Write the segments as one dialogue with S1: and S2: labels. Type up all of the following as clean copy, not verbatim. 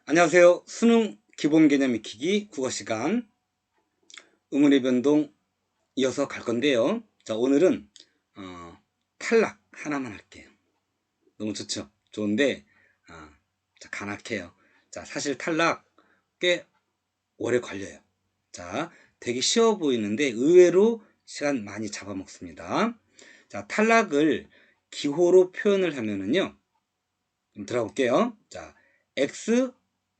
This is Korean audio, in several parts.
S1: 안녕하세요. 수능 기본 개념 익히기 국어 시간 의문의 변동 이어서 갈 건데요. 자, 오늘은 탈락 하나만 할게요. 너무 좋죠? 좋은데 자, 간략해요. 자, 사실 탈락 꽤 오래 걸려요. 자, 되게 쉬워 보이는데 의외로 시간 많이 잡아먹습니다. 자, 탈락을 기호로 표현을 하면은요. 좀 들어볼게요. 자, x,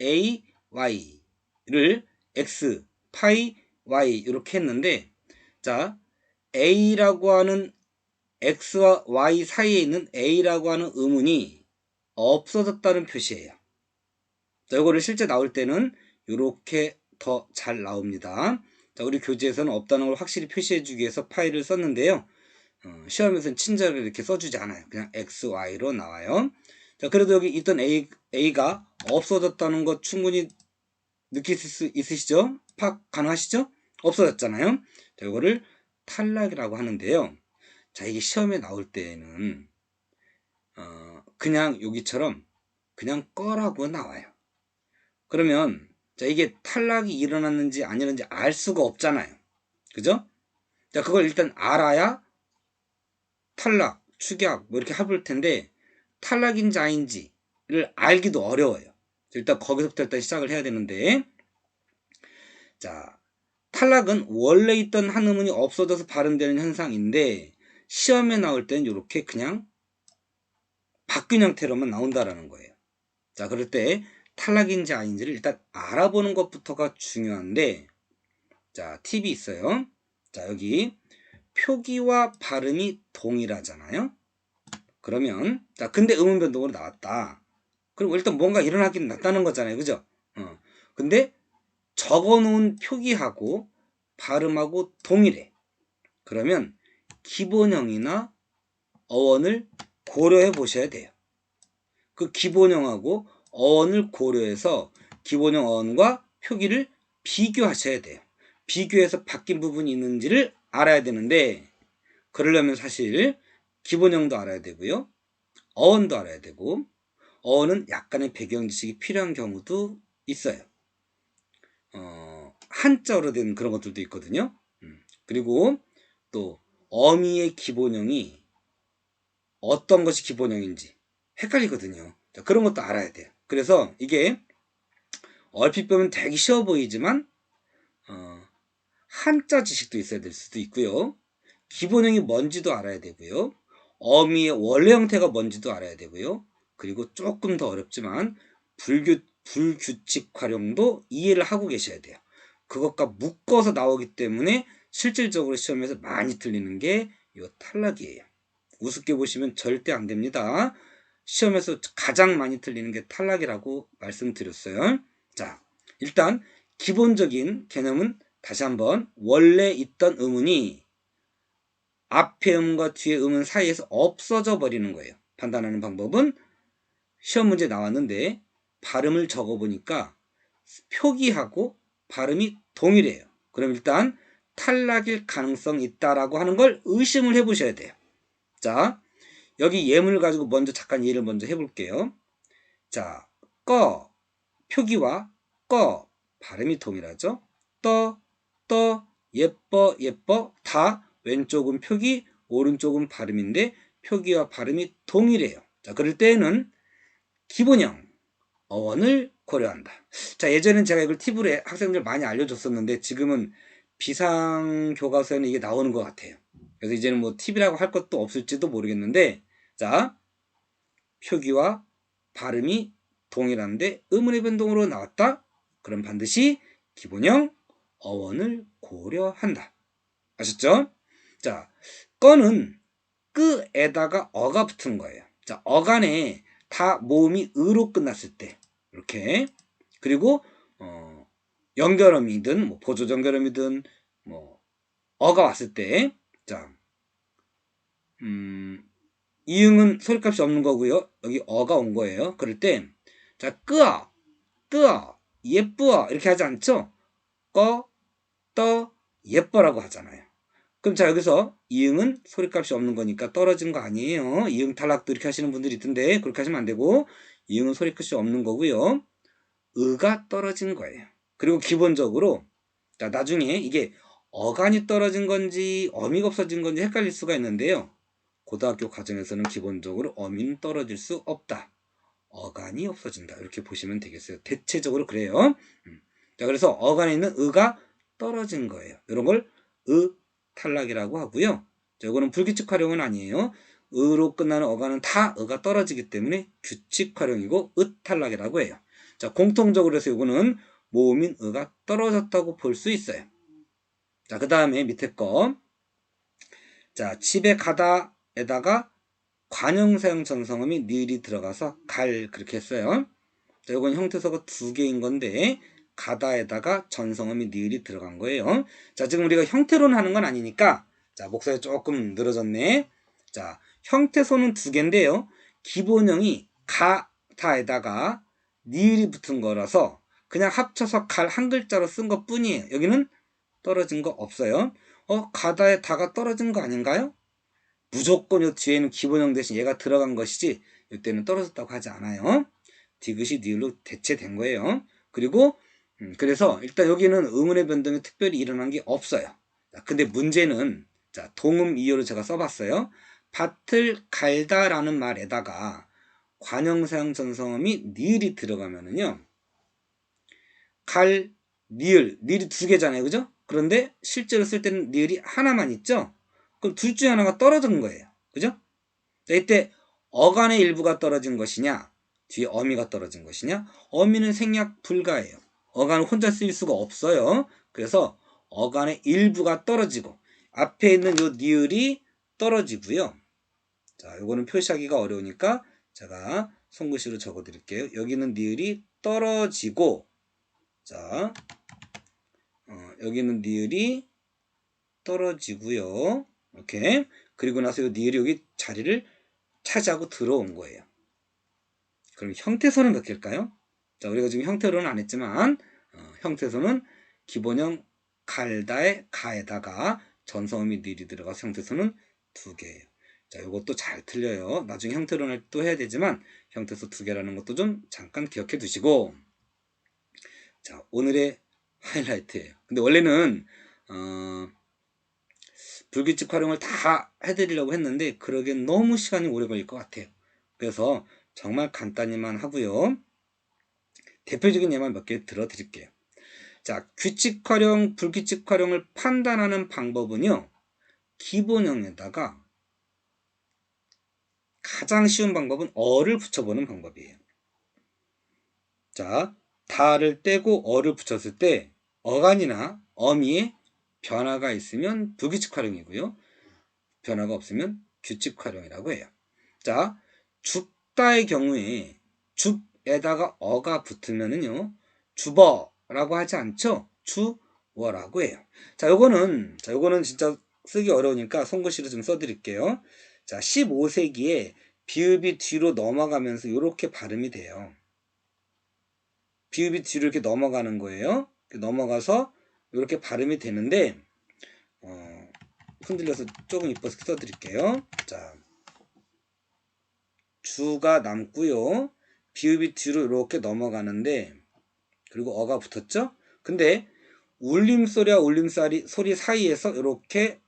S1: a, y를 x, 파이, y 이렇게 했는데, 자, a라고 하는 x와 y 사이에 있는 a라고 하는 의문이 없어졌다는 표시예요. 자, 이거를 실제 나올 때는 이렇게 더 잘 나옵니다. 자, 우리 교재에서는 없다는 걸 확실히 표시해주기 위해서 파이를 썼는데요. 시험에서는 친절하게 이렇게 써주지 않아요. 그냥 x, y로 나와요. 자, 그래도 여기 있던 A가 없어졌다는 것 충분히 느끼실 수 있으시죠? 파악 가능하시죠? 없어졌잖아요. 자, 이거를 탈락이라고 하는데요. 자, 이게 시험에 나올 때에는 그냥 여기처럼 그냥 꺼라고 나와요. 그러면 자, 이게 탈락이 일어났는지 아니었는지 알 수가 없잖아요. 그죠? 자, 그걸 일단 알아야 탈락, 축약 뭐 이렇게 해볼 텐데 탈락인지 아닌지를 알기도 어려워요. 일단 거기서부터 일단 시작을 해야 되는데, 자, 탈락은 원래 있던 한 의문이 없어져서 발음되는 현상인데 시험에 나올 때는 이렇게 그냥 바뀐 형태로만 나온다라는 거예요. 자, 그럴 때 탈락인지 아닌지를 일단 알아보는 것부터가 중요한데, 자, 팁이 있어요. 자, 여기 표기와 발음이 동일하잖아요. 그러면 자, 근데 의문 변동으로 나왔다. 그리고 일단 뭔가 일어나긴 났다는 거잖아요. 그죠? 근데 적어 놓은 표기하고 발음하고 동일해. 그러면 기본형이나 어원을 고려해 보셔야 돼요. 그 기본형하고 어원을 고려해서 기본형 어원과 표기를 비교하셔야 돼요. 비교해서 바뀐 부분이 있는지를 알아야 되는데, 그러려면 사실 기본형도 알아야 되고요. 어원도 알아야 되고, 어원은 약간의 배경 지식이 필요한 경우도 있어요. 한자어로 된 그런 것들도 있거든요. 그리고 또 어미의 기본형이 어떤 것이 기본형인지 헷갈리거든요. 자, 그런 것도 알아야 돼요. 그래서 이게 얼핏 보면 되게 쉬워 보이지만 한자 지식도 있어야 될 수도 있고요. 기본형이 뭔지도 알아야 되고요. 어미의 원래 형태가 뭔지도 알아야 되고요. 그리고 조금 더 어렵지만 불규칙 활용도 이해를 하고 계셔야 돼요. 그것과 묶어서 나오기 때문에 실질적으로 시험에서 많이 틀리는 게 이 탈락이에요. 우습게 보시면 절대 안 됩니다. 시험에서 가장 많이 틀리는 게 탈락이라고 말씀드렸어요. 자, 일단 기본적인 개념은 다시 한번 원래 있던 의문이 앞에 음과 뒤에 음은 사이에서 없어져 버리는 거예요. 판단하는 방법은 시험 문제 나왔는데 발음을 적어보니까 표기하고 발음이 동일해요. 그럼 일단 탈락일 가능성이 있다라고 하는 걸 의심을 해보셔야 돼요. 자, 여기 예문을 가지고 먼저 잠깐 이해를 먼저 해볼게요. 자, 표기와 발음이 동일하죠. 예뻐 다 왼쪽은 표기, 오른쪽은 발음인데 표기와 발음이 동일해요. 자, 그럴 때에는 기본형 어원을 고려한다. 자, 예전엔 제가 이걸 팁으로 학생들 많이 알려줬었는데 지금은 비상 교과서에는 이게 나오는 것 같아요. 그래서 이제는 뭐 팁이라고 할 것도 없을지도 모르겠는데, 자, 표기와 발음이 동일한데 의문의 변동으로 나왔다? 그럼 반드시 기본형 어원을 고려한다. 아셨죠? 자, 꺼는 끄에다가 어가 붙은 거예요. 자, 어간에 다 모음이 으로 끝났을 때 이렇게, 그리고 연결음이든 뭐 보조 연결음이든 뭐 어가 왔을 때, 자, 이응은 소리값이 없는 거고요. 여기 어가 온 거예요. 그럴 때, 자, 뜨어, 예쁘어 이렇게 하지 않죠? 예뻐라고 하잖아요. 그럼 자, 여기서 이응은 소리값이 없는 거니까 떨어진 거 아니에요. 이응 탈락도 이렇게 하시는 분들이 있던데 그렇게 하시면 안 되고, 이응은 소리값이 없는 거고요. 의가 떨어진 거예요. 그리고 기본적으로 자, 나중에 이게 어간이 떨어진 건지 어미가 없어진 건지 헷갈릴 수가 있는데요. 고등학교 과정에서는 기본적으로 어미는 떨어질 수 없다. 어간이 없어진다. 이렇게 보시면 되겠어요. 대체적으로 그래요. 자, 그래서 어간에 있는 의가 떨어진 거예요. 이런 걸 의탈락이라고 하고요. 자, 이거는 불규칙 활용은 아니에요. 의로 끝나는 어간은 다 의가 떨어지기 때문에 규칙 활용이고 의탈락이라고 해요. 자, 공통적으로 해서 이거는 모음인 의가 떨어졌다고 볼 수 있어요. 자, 그 다음에 밑에 거. 자, 집에 가다에다가 관형사형 전성음이 니을이 들어가서 갈 그렇게 했어요. 자, 이건 형태소가 두 개인 건데 가다에다가 전성음이 니을이 들어간 거예요. 자, 지금 우리가 형태로는 하는 건 아니니까 자, 목소리 조금 늘어졌네. 자, 형태소는 두 개인데요. 기본형이 가다에다가 니을이 붙은 거라서 그냥 합쳐서 갈 한 글자로 쓴 것 뿐이에요. 여기는 떨어진 거 없어요. 가다에 다가 떨어진 거 아닌가요? 무조건 요 뒤에는 기본형 대신 얘가 들어간 것이지 이때는 떨어졌다고 하지 않아요. 디귿이 니을로 대체된 거예요. 그리고 그래서 일단 여기는 의문의 변동이 특별히 일어난 게 없어요. 근데 문제는 자, 동음 이어로 제가 써봤어요. 밭을 갈다라는 말에다가 관형사형 전성음이 니을이 들어가면은요. 갈, 니을이 두 개잖아요. 그죠? 그런데 실제로 쓸 때는 니을이 하나만 있죠? 그럼 둘 중에 하나가 떨어진 거예요. 그죠? 자, 이때 어간의 일부가 떨어진 것이냐, 뒤에 어미가 떨어진 것이냐, 어미는 생략 불가해요. 어간을 혼자 쓸 수가 없어요. 그래서 어간의 일부가 떨어지고, 앞에 있는 요 니을이 떨어지고요. 자, 요거는 표시하기가 어려우니까 제가 손글씨로 적어 드릴게요. 여기는 니을이 떨어지고, 자, 여기는 니을이 떨어지고요. 이렇게. 그리고 나서 이 니을이 여기 자리를 차지하고 들어온 거예요. 그럼 형태소는 몇 개일까요? 자, 우리가 지금 형태로는 안 했지만 형태소는 기본형 갈다의 가에다가 전성음이 니을이 들어가서 형태소는 두 개예요. 자, 이것도 잘 틀려요. 나중에 형태론을 또 해야 되지만 형태소 두 개라는 것도 좀 잠깐 기억해 두시고, 자, 오늘의 하이라이트예요. 근데 원래는 불규칙 활용을 다 해드리려고 했는데 그러기엔 너무 시간이 오래 걸릴 것 같아요. 그래서 정말 간단히만 하고요. 대표적인 예만 몇 개 들어드릴게요. 자, 규칙 활용, 불규칙 활용을 판단하는 방법은요. 기본형에다가 가장 쉬운 방법은 어를 붙여보는 방법이에요. 자, 다를 떼고 어를 붙였을 때 어간이나 어미에 변화가 있으면 불규칙 활용이고요. 변화가 없으면 규칙 활용이라고 해요. 자, 줍다의 경우에 줍에다가 어가 붙으면은요, 주버라고 하지 않죠? 주워라고 해요. 자, 요거는 진짜 쓰기 어려우니까 손글씨로 좀 써드릴게요. 자, 15세기에 비읍이 뒤로 넘어가면서 이렇게 발음이 돼요. 비읍이 뒤로 이렇게 넘어가는 거예요. 넘어가서 이렇게 발음이 되는데, 흔들려서 조금 이뻐서 써드릴게요. 자, 주가 남고요. 비읍이 뒤로 이렇게 넘어가는데, 그리고 어가 붙었죠? 근데 울림소리와 울림소리 사이에서 이렇게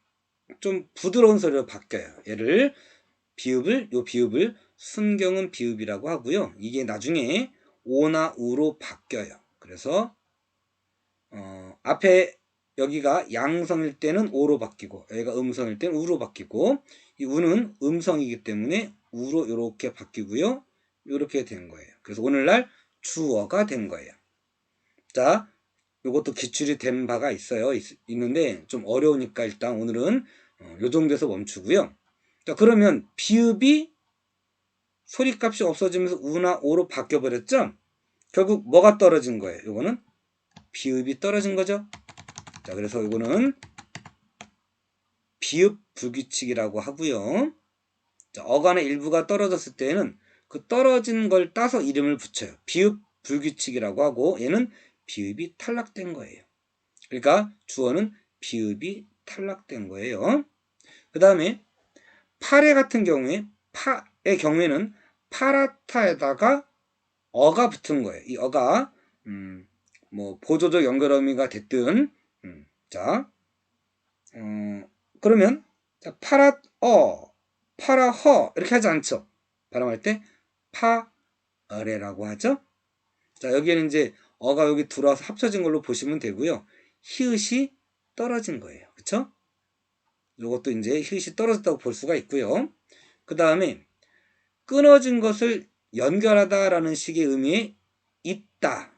S1: 좀 부드러운 소리로 바뀌어요. 얘를 요 비읍을 순경은 비읍이라고 하고요. 이게 나중에 오나 우로 바뀌어요. 그래서 앞에 여기가 양성일 때는 오로 바뀌고 여기가 음성일 때는 우로 바뀌고 이 우는 음성이기 때문에 우로 이렇게 바뀌고요. 이렇게 된 거예요. 그래서 오늘날 주어가 된 거예요. 자, 이것도 기출이 된 바가 있는데 좀 어려우니까 일단 오늘은 요 정도에서 멈추고요. 자, 그러면 비읍이 소리값이 없어지면서 우나 오로 바뀌어 버렸죠? 결국 뭐가 떨어진 거예요? 요거는 비읍이 떨어진 거죠. 자, 그래서 이거는 비읍 불규칙이라고 하고요. 자, 어간의 일부가 떨어졌을 때는 그 떨어진 걸 따서 이름을 붙여요. 비읍 불규칙이라고 하고 얘는 비읍이 탈락된 거예요. 그러니까 주어는 비읍이 탈락된 거예요. 그 다음에 파레 같은 경우에 파의 경우에는 파라타에다가 어가 붙은 거예요. 이 어가 뭐 보조적 연결어미가 됐든 자 그러면 자, 파라허 이렇게 하지 않죠. 발음할 때 파어레라고 하죠. 자 여기에는 이제 어가 여기 들어와서 합쳐진 걸로 보시면 되고요. 히읗이 떨어진 거예요. 그쵸? 요것도 이제 히읗이 떨어졌다고 볼 수가 있고요. 그 다음에 끊어진 것을 연결하다 라는 식의 의미의 있다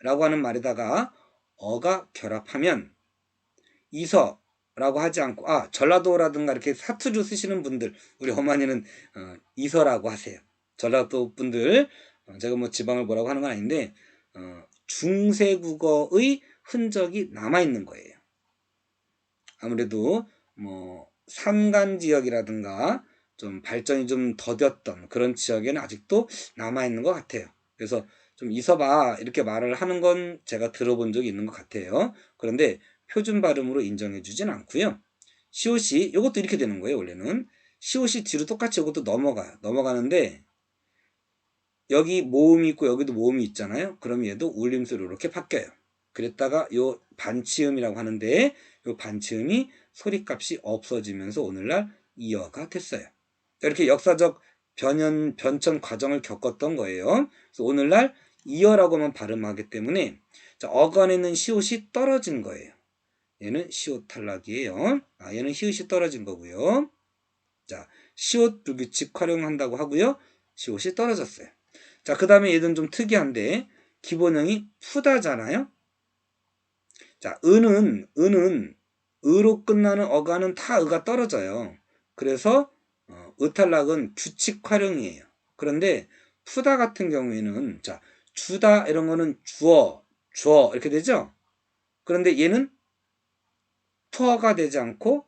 S1: 라고 하는 말에다가 어가 결합하면 이서라고 하지 않고 전라도라든가 이렇게 사투리로 쓰시는 분들 우리 어머니는 이서라고 하세요. 전라도 분들 제가 뭐 지방을 뭐라고 하는 건 아닌데 중세국어의 흔적이 남아있는 거예요. 아무래도 뭐 산간 지역이라든가 좀 발전이 좀 더뎠던 그런 지역에는 아직도 남아있는 것 같아요. 그래서 좀 있어봐 이렇게 말을 하는 건 제가 들어본 적이 있는 것 같아요. 그런데 표준 발음으로 인정해 주진 않고요. 시옷이 이것도 이렇게 되는 거예요. 원래는 시옷이 뒤로 똑같이 이것도 넘어가는데 여기 모음이 있고 여기도 모음이 있잖아요. 그럼 얘도 울림소리로 이렇게 바뀌어요. 그랬다가 요 반치음이라고 하는데 요 반치음이 소리값이 없어지면서 오늘날 이어가 됐어요. 이렇게 역사적 변천 과정을 겪었던 거예요. 그래서 오늘날 이어라고만 발음하기 때문에 자, 어간에는 시옷이 떨어진 거예요. 얘는 시옷 탈락이에요. 얘는 히읗이 떨어진 거고요. 자, 시옷 불규칙 활용한다고 하고요. 시옷이 떨어졌어요. 자, 그 다음에 얘는 좀 특이한데 기본형이 푸다잖아요. 자, 은은 으로 끝나는 어간은 다 으가 떨어져요. 그래서 으탈락은 규칙 활용이에요. 그런데 푸다 같은 경우에는 자, 주다 이런 거는 주어 이렇게 되죠. 그런데 얘는 투어가 되지 않고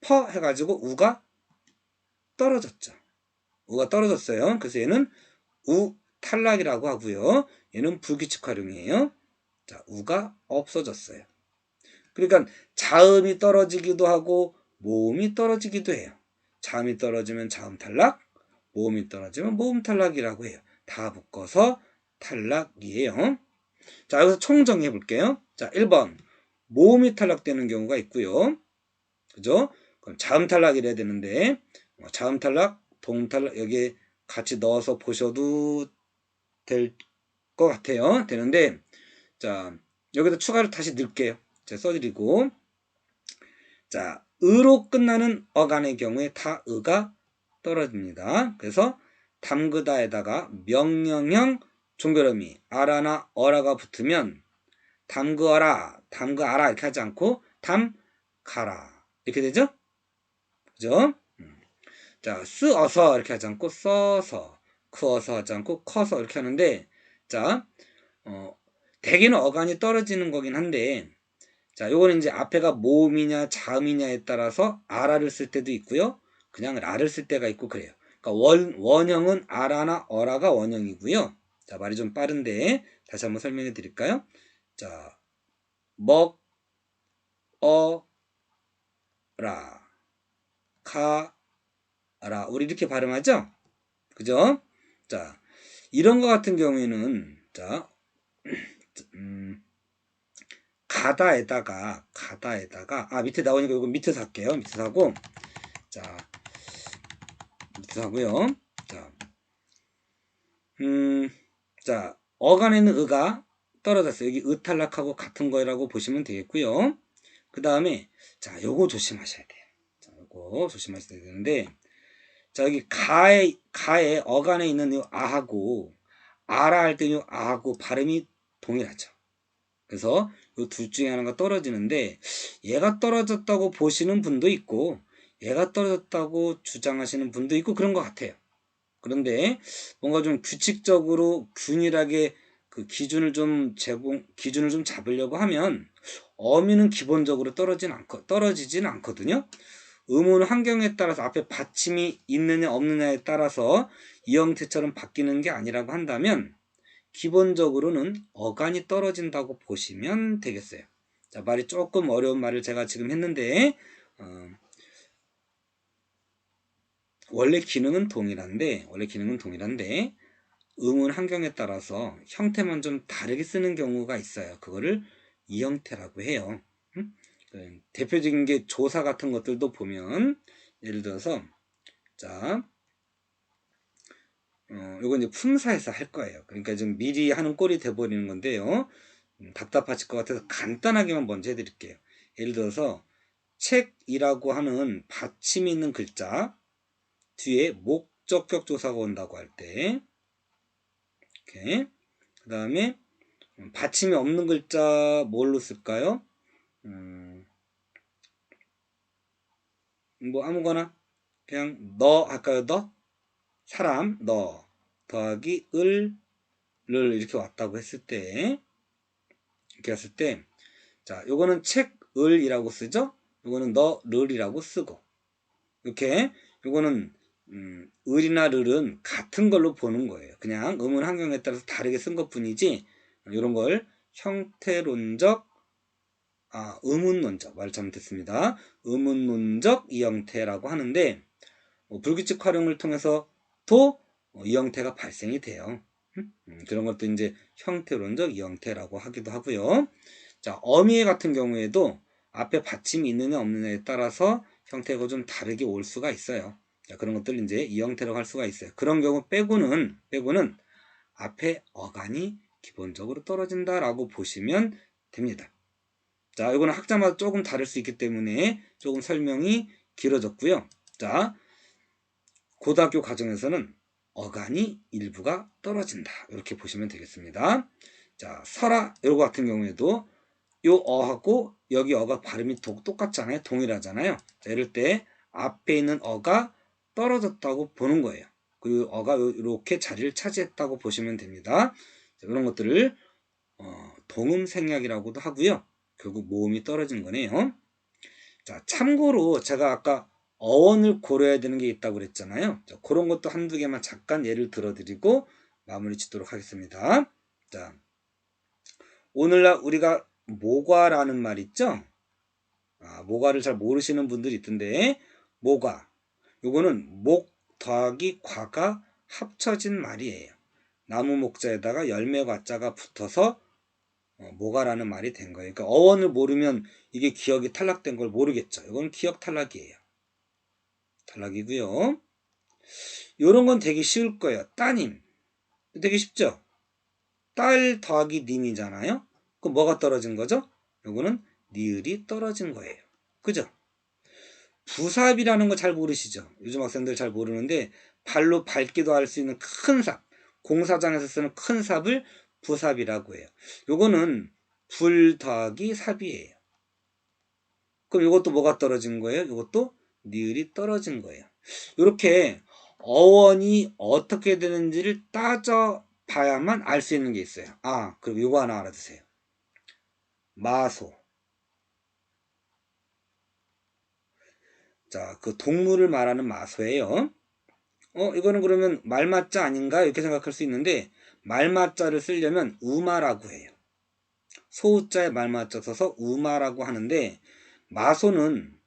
S1: 퍼 해가지고 우가 떨어졌죠. 우가 떨어졌어요. 그래서 얘는 우 탈락이라고 하고요. 얘는 불규칙 활용이에요. 자, 우가 없어졌어요. 그러니까 자음이 떨어지기도 하고 모음이 떨어지기도 해요. 자음이 떨어지면 자음 탈락, 모음이 떨어지면 모음 탈락이라고 해요. 다 묶어서 탈락이에요. 자, 여기서 총정해 볼게요. 자, 1번 모음이 탈락되는 경우가 있고요. 그죠? 그럼 자음 탈락이래야 되는데 자음 탈락, 동 탈락 여기에 같이 넣어서 보셔도 될 것 같아요. 되는데 자 여기다 추가로 다시 넣을게요. 제가 써드리고 자 으로 끝나는 어간의 경우에 다 으가 떨어집니다. 그래서 담그다에다가 명령형 종결음이 아라나 어라가 붙으면 담그어라, 담그아라 이렇게 하지 않고 담가라 이렇게 되죠? 그죠? 자, 쓰어서 이렇게 하지 않고 써서, 크어서 하지 않고 커서 이렇게 하는데 자, 대개는 어간이 떨어지는 거긴 한데 자, 요거는 이제 앞에가 모음이냐 자음이냐에 따라서 아라를 쓸 때도 있고요. 그냥 라를 쓸 때가 있고 그래요. 그러니까 원형은 아라나 어라가 원형이고요. 자, 말이 좀 빠른데 다시 한번 설명해 드릴까요? 자, 먹, 어, 라, 가, 라. 우리 이렇게 발음하죠? 그죠? 자, 이런 거 같은 경우에는 자, 가다에다가 밑에 나오니까 이거 밑에서 할게요. 밑에서 하고 자, 밑에서 하고요. 자, 자, 어간에는 의가 떨어졌어요. 여기 의탈락하고 같은 거라고 보시면 되겠고요. 그 다음에 자, 요거 조심하셔야 돼요. 자, 요거 조심하셔야 되는데 자, 여기 가에 어간에 있는 요 아하고 아라 할 때 요 아하고 발음이 동일하죠. 그래서 이 둘 중에 하나가 떨어지는데 얘가 떨어졌다고 보시는 분도 있고 얘가 떨어졌다고 주장하시는 분도 있고 그런 것 같아요. 그런데 뭔가 좀 규칙적으로 균일하게 그 기준을 좀 잡으려고 하면 어미는 기본적으로 떨어지진 않거든요. 음운 환경에 따라서 앞에 받침이 있느냐 없느냐에 따라서 이 형태처럼 바뀌는 게 아니라고 한다면 기본적으로는 어간이 떨어진다고 보시면 되겠어요. 자, 말이 조금 어려운 말을 제가 지금 했는데 원래 기능은 동일한데 의문 환경에 따라서 형태만 좀 다르게 쓰는 경우가 있어요. 그거를 이형태라고 해요. 대표적인 게 조사 같은 것들도 보면 예를 들어서 자, 요거 이제 품사에서 할 거예요. 그러니까 좀 미리 하는 꼴이 돼버리는 건데요. 답답하실 것 같아서 간단하게만 먼저 해드릴게요. 예를 들어서 책이라고 하는 받침이 있는 글자 뒤에 목적격 조사가 온다고 할 때, 이렇게 그 다음에 받침이 없는 글자 뭘로 쓸까요? 뭐 아무거나 그냥 너 할까요? 너 사람 너 더하기 을를 이렇게 왔다고 했을 때, 이렇게 했을 때, 자 요거는 책을이라고 쓰죠. 요거는 너를이라고 쓰고, 이렇게 요거는 을이나 를은 같은 걸로 보는 거예요. 그냥 음운 환경에 따라서 다르게 쓴 것 뿐이지, 이런 걸 형태론적, 의문론적, 말 잘못했습니다. 의문론적 이형태라고 하는데, 불규칙 활용을 통해서도 이형태가 발생이 돼요. 그런 것도 이제 형태론적 이형태라고 하기도 하고요. 자, 어미애 같은 경우에도 앞에 받침이 있느냐 없느냐에 따라서 형태가 좀 다르게 올 수가 있어요. 자, 그런 것들 이제 이형태라고 할 수가 있어요. 그런 경우 빼고는 앞에 어간이 기본적으로 떨어진다라고 보시면 됩니다. 자, 이거는 학자마다 조금 다를 수 있기 때문에 조금 설명이 길어졌고요. 자, 고등학교 과정에서는 어간이 일부가 떨어진다, 이렇게 보시면 되겠습니다. 자, 설아 이거 같은 경우에도 요 어하고 여기 어가 발음이 똑같잖아요. 동일하잖아요. 자, 이럴 때 앞에 있는 어가 떨어졌다고 보는 거예요. 그리고 어가 이렇게 자리를 차지했다고 보시면 됩니다. 자, 그런 것들을 동음생략이라고도 하고요. 결국 모음이 떨어진 거네요. 자, 참고로 제가 아까 어원을 고려해야 되는 게 있다고 그랬잖아요. 자, 그런 것도 한두 개만 잠깐 예를 들어드리고 마무리 짓도록 하겠습니다. 자, 오늘날 우리가 모과라는 말 있죠? 모과를 잘 모르시는 분들이 있던데, 모과, 요거는 목 더하기 과가 합쳐진 말이에요. 나무 목자에다가 열매 과자가 붙어서 모과라는 말이 된 거예요. 그러니까 어원을 모르면 이게 기억이 탈락된 걸 모르겠죠. 이건 기억 탈락이에요. 탈락이고요. 요런 건 되게 쉬울 거예요. 따님, 되게 쉽죠? 딸 더하기 님이잖아요. 그럼 뭐가 떨어진 거죠? 요거는 니을이 떨어진 거예요. 그죠? 부삽이라는 거 잘 모르시죠? 요즘 학생들 잘 모르는데, 발로 밟기도 할 수 있는 큰 삽, 공사장에서 쓰는 큰 삽을 부삽이라고 해요. 요거는 불 더하기 삽이에요. 그럼 이것도 뭐가 떨어진 거예요? 이것도 니을이 떨어진 거예요. 이렇게 어원이 어떻게 되는지를 따져 봐야만 알 수 있는 게 있어요. 그리고 이거 하나 알아두세요. 마소. 자, 그 동물을 말하는 마소예요. 이거는 그러면 말맞자 아닌가? 이렇게 생각할 수 있는데, 말맞자를 쓰려면 우마라고 해요. 소자에 말맞자 써서 우마라고 하는데, 마소는,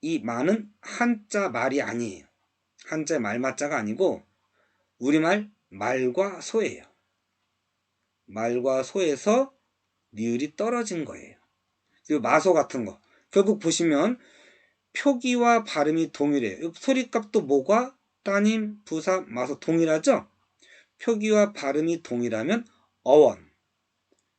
S1: 이 마는 한자 말이 아니에요. 한자의 말맞자가 아니고 우리말 말과 소예요. 말과 소에서 니을이 떨어진 거예요. 그리고 마소 같은 거 결국 보시면 표기와 발음이 동일해요. 소리값도 모과, 따님, 부사, 마소 동일하죠? 표기와 발음이 동일하면 어원,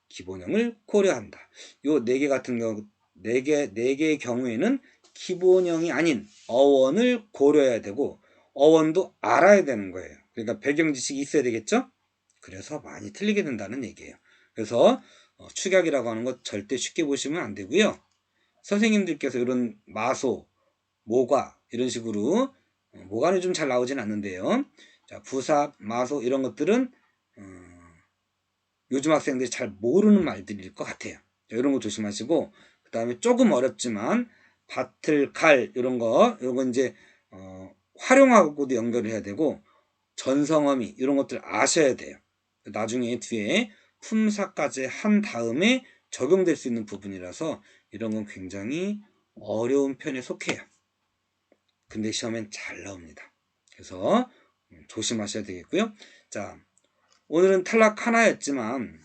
S1: 기본형을 고려한다. 요 네 개 같은 경우, 네 개의 경우에는 기본형이 아닌 어원을 고려해야 되고, 어원도 알아야 되는 거예요. 그러니까 배경 지식이 있어야 되겠죠? 그래서 많이 틀리게 된다는 얘기예요. 그래서 축약이라고 하는 것 절대 쉽게 보시면 안 되고요. 선생님들께서 이런 마소, 모과 이런 식으로, 모과는 좀 잘 나오진 않는데요. 자, 부사, 마소 이런 것들은 요즘 학생들이 잘 모르는 말들일 것 같아요. 자, 이런 거 조심하시고, 그 다음에 조금 어렵지만 밭을 갈 이런 거 이제 활용하고도 연결을 해야 되고, 전성어미 이런 것들 아셔야 돼요. 나중에 뒤에 품사까지 한 다음에 적용될 수 있는 부분이라서 이런 건 굉장히 어려운 편에 속해요. 근데 시험엔 잘 나옵니다. 그래서 조심하셔야 되겠고요. 자, 오늘은 탈락 하나였지만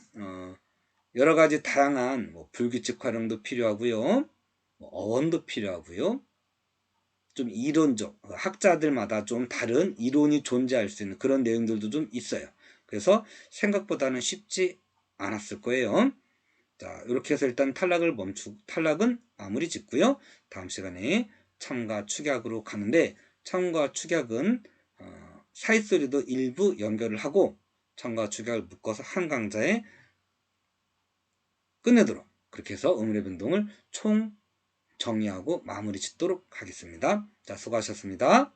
S1: 여러 가지 다양한 뭐 불규칙 활용도 필요하고요. 뭐 어원도 필요하고요. 좀 이론적, 학자들마다 좀 다른 이론이 존재할 수 있는 그런 내용들도 좀 있어요. 그래서 생각보다는 쉽지 않았을 거예요. 자, 이렇게 해서 일단 탈락은 마무리 짓고요. 다음 시간에 참과 축약으로 가는데, 참과 축약은 사이소리도 일부 연결을 하고 참과 축약을 묶어서 한 강좌에 끝내도록, 그렇게 해서 음울의 변동을 총 정리하고 마무리 짓도록 하겠습니다. 자, 수고하셨습니다.